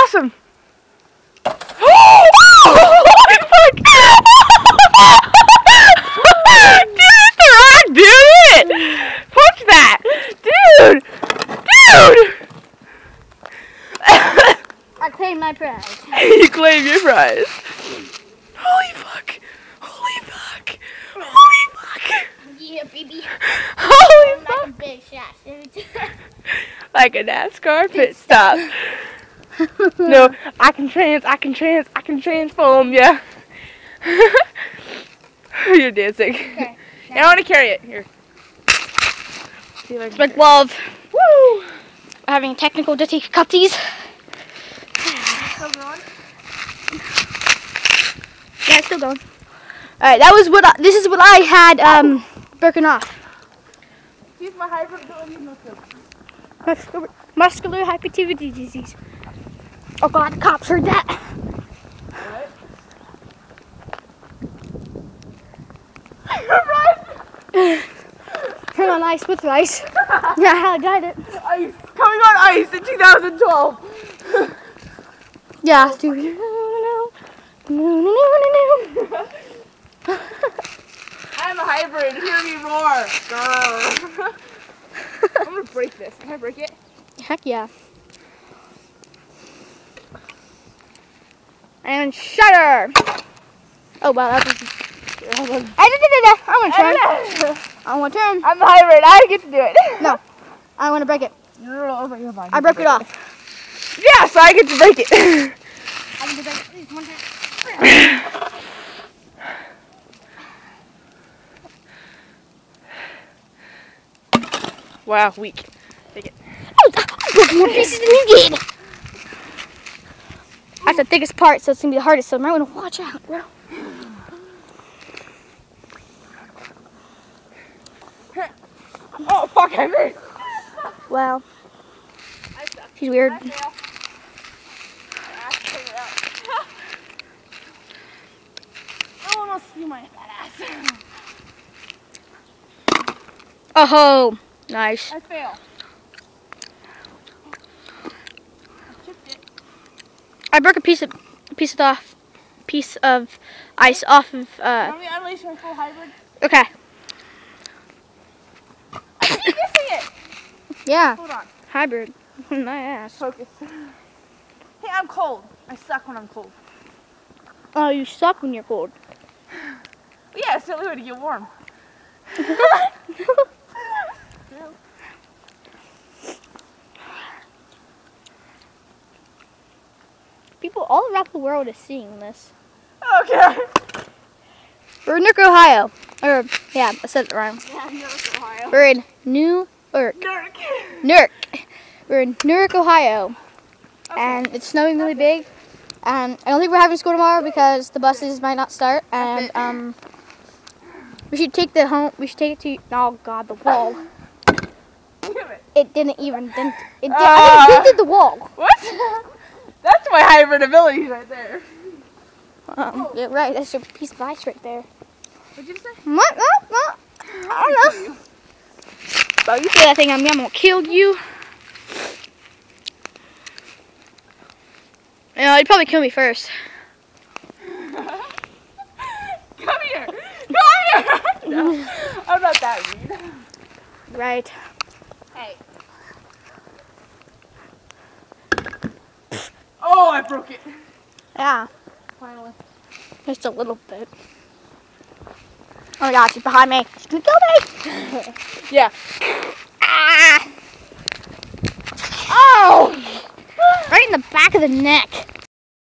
awesome. Holy fuck! Dude, the rock did it! Punch that! Dude! I claim my prize. You claim your prize. Holy fuck! Holy fuck! Holy fuck! Yeah, baby. Holy Like fuck! a big shot. Like a NASCAR pit stop. No, I can transform ya. You're dancing. Okay. I want to carry it. Here. See if I can Big carry it. love. Woo! We're having technical difficulties. Still going? Yeah, it's still going. Alright, that was what this is what I had broken off. Use my hybrid ability. Muscular hyperactivity disease. Oh god, the cops heard that. What? You're right. Turn on ice with ice. Yeah, I tried it. Ice. Coming on ice in 2012. Yeah. I'm a hybrid. Hear me roar. Grr. I'm gonna break this. Can I break it? Heck yeah. And shutter. Oh wow, that was. I'm gonna turn. I want to turn. I'm a hybrid. I get to do it. No, I want to break it. No, I broke it off. Yeah, so I get to break it. I can do break it. One time. Wow, weak. Take it. I broke more pieces than you did. That's the thickest part, so it's gonna be the hardest. So I might want to watch out, bro. Oh fuck! I missed. Wow. She's weird. No one will see my fat ass. Oh, nice. I fail. I chipped it. I broke a piece of ice off of. Want me to unleash my full hybrid? Okay. I keep missing it. Yeah. Hold on. Hybrid. My ass. Focus. Hey, I'm cold. I suck when I'm cold. Oh, you suck when you're cold. Yeah, it's the only way to get warm. People all around the world are seeing this. Okay. We're in Newark, Ohio. Or, yeah, I said it wrong. Yeah, Newark, Ohio. We're in Newark. Newark. We're in Newark, Ohio. Okay. And it's snowing really big. And I don't think we're having school tomorrow because the buses might not start. And we should take it to, oh god, the wall. It didn't even dent. I think it dented the wall. What? That's my hybrid abilities right there. Yeah, right. That's your piece of ice right there. What'd you say? What? No. I don't know. Bro, you say that thing on me, I'm gonna kill you. You know, you'd probably kill me first. Come here. Come here. No, I'm not that mean. Right. Hey. Oh, I broke it. Yeah. Finally. Just a little bit. Oh my gosh, she's behind me. She's gonna kill me. Yeah. Ah! Oh! Right in the back of the neck.